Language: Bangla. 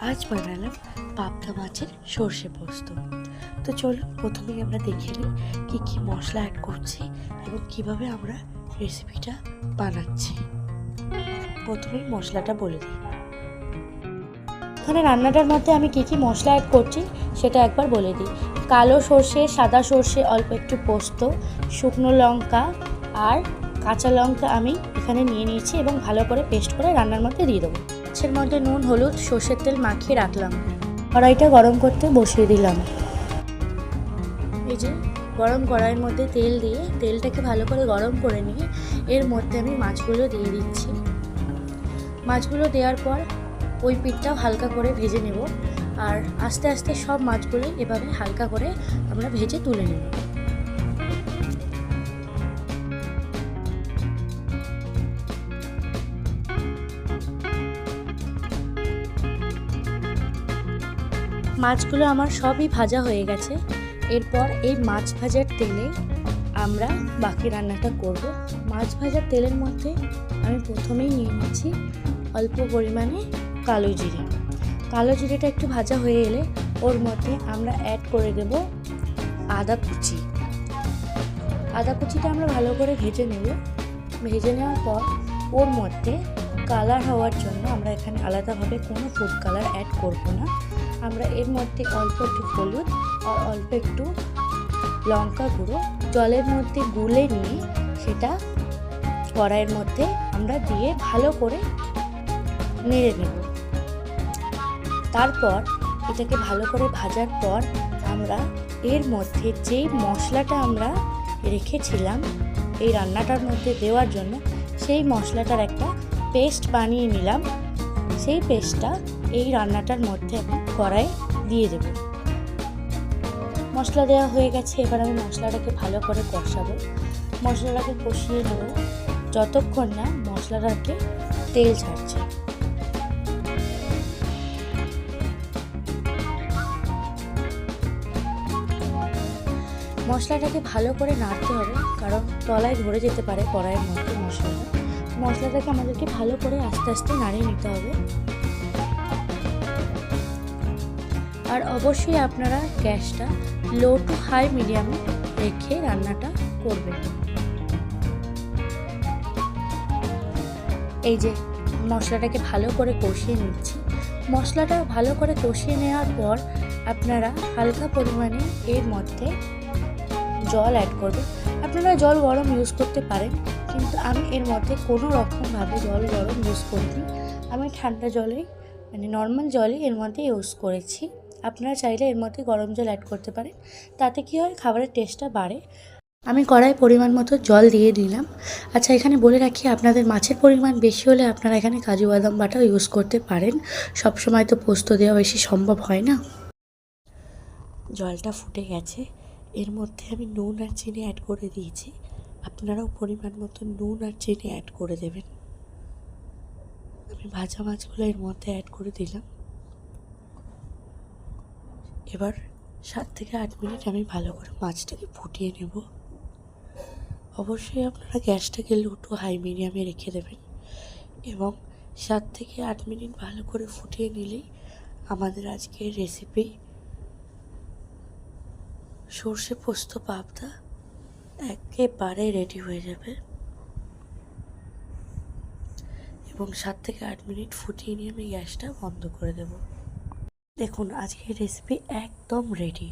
আজ বানালাম পাবদা মাছের সর্ষে পোস্ত। তো চলুন প্রথমেই আমরা দেখে নিই কী কী মশলা অ্যাড করছি এবং কিভাবে আমরা রেসিপিটা বানাচ্ছি। প্রথমেই মশলাটা বলে দিই। এখানে রান্নাটার মধ্যে আমি কী কী মশলা অ্যাড করছি সেটা একবার বলে দিই। কালো সর্ষে, সাদা সর্ষে, অল্প একটু পোস্ত, শুকনো লঙ্কা আর কাঁচা লঙ্কা আমি এখানে নিয়ে নিয়েছি এবং ভালো করে পেস্ট করে রান্নার মধ্যে দিয়ে দেবো। মাছের মধ্যে নুন, হলুদ, সর্ষের তেল মাখিয়ে রাখলাম। কড়াইটা গরম করতে বসিয়ে দিলাম। এই যে গরম কড়াইয়ের মধ্যে তেল দিয়ে তেলটাকে ভালো করে গরম করে নিয়ে এর মধ্যে আমি মাছগুলো দিয়ে দিচ্ছি। মাছগুলো দেওয়ার পর ওই পিঠটাও হালকা করে ভেজে নেব আর আস্তে আস্তে সব মাছগুলোই এভাবে হালকা করে আমরা ভেজে তুলে নেব। মাছগুলো আমার সবই ভাজা হয়ে গেছে। এরপর এই মাছ ভাজার তেলে আমরা বাকি রান্নাটা করব। মাছ ভাজার তেলের মধ্যে আমি প্রথমেই নিয়ে নিচ্ছি অল্প পরিমাণে কালো জিরে। কালো জিরেটা একটু ভাজা হয়ে এলে ওর মধ্যে আমরা অ্যাড করে দেব আদা কুচি। আদা কুচিটা আমরা ভালো করে ভেজে নেব। ভেজে নেওয়ার পর ওর মধ্যে কালার হওয়ার জন্য আমরা এখানে আলাদাভাবে কোনো ফুড কালার অ্যাড করব না। আমরা এর মধ্যে অল্প একটু হলুদ আর অল্প একটু লঙ্কা গুঁড়ো জলের মধ্যে গুলে নিয়ে সেটা কড়াইয়ের মধ্যে আমরা দিয়ে ভালো করে নেড়ে নেব। তারপর এটাকে ভালো করে ভাজার পর আমরা এর মধ্যে যেই মশলাটা আমরা রেখেছিলাম এই রান্নাটার মধ্যে দেওয়ার জন্য সেই মশলাটার একটা পেস্ট বানিয়ে নিলাম। সেই পেস্টটা এই রান্নাটার মধ্যে আমি কড়াইয়ে দিয়ে দেব। মশলা দেওয়া হয়ে গেছে। এবার আমি মশলাটাকে ভালো করে কষাবো। মশলাটাকে কষিয়ে নেব যতক্ষণ না মশলাটাকে তেল ছাড়ছে। মশলাটাকে ভালো করে নাড়তে হবে, কারণ তলায় ধরে যেতে পারে কড়াইয়ের মধ্যে মশলাটাকে আমাদেরকে ভালো করে আস্তে আস্তে নাড়িয়ে নিতে হবে। আর অবশ্যই আপনারা গ্যাসটা লো টু হাই মিডিয়ামে রেখে রান্নাটা করবেন। এই যে মশলাটাকে ভালো করে কষিয়ে নিচ্ছি। মশলাটা ভালো করে কষিয়ে নেওয়ার পর আপনারা হালকা পরিমাণে এর মধ্যে জল অ্যাড করবেন। আপনারা জল গরম ইউজ করতে পারেন, কিন্তু আমি এর মধ্যে কোনো রকমভাবে জল গরম ইউজ করিনি। আমি ঠান্ডা জলেই নর্মাল জলই এর মধ্যে ইউজ করেছি। আপনারা চাইলে এর মধ্যে গরম জল অ্যাড করতে পারেন, তাতে কি হয় খাবারের টেস্টটা বাড়ে। আমি কড়াই পরিমাণ মতো জল দিয়ে দিলাম। আচ্ছা, এখানে বলে রাখি আপনাদের মাছের পরিমাণ বেশি হলে আপনারা এখানে কাজু বাদাম বাটাও ইউজ করতে পারেন। সব সময় তো পোস্ত দেওয়া বেশি সম্ভব হয় না। জলটা ফুটে গেছে। এর মধ্যে আমি নুন আর চিনি অ্যাড করে দিয়েছি। আপনারাও পরিমাণ মতো নুন আর চিনি অ্যাড করে দেবেন। আমি ভাজা মাছগুলো এর মধ্যে অ্যাড করে দিলাম। এবার 7 থেকে 8 মিনিট আমি ভালো করে মাছটাকে ফুটিয়ে নেব। অবশ্যই আপনারা গ্যাসটাকে লো টু হাই মিডিয়ামে রেখে দেবেন এবং 7 থেকে 8 মিনিট ভালো করে ফুটিয়ে নিলেই আমাদের আজকের রেসিপি সর্ষে পোস্ত পাবদা একেবারে রেডি হয়ে যাবে। এবং 7 থেকে 8 মিনিট ফুটিয়ে নিয়ে আমি গ্যাসটা বন্ধ করে দেব। দেখুন আজকের রেসিপি একদম রেডি।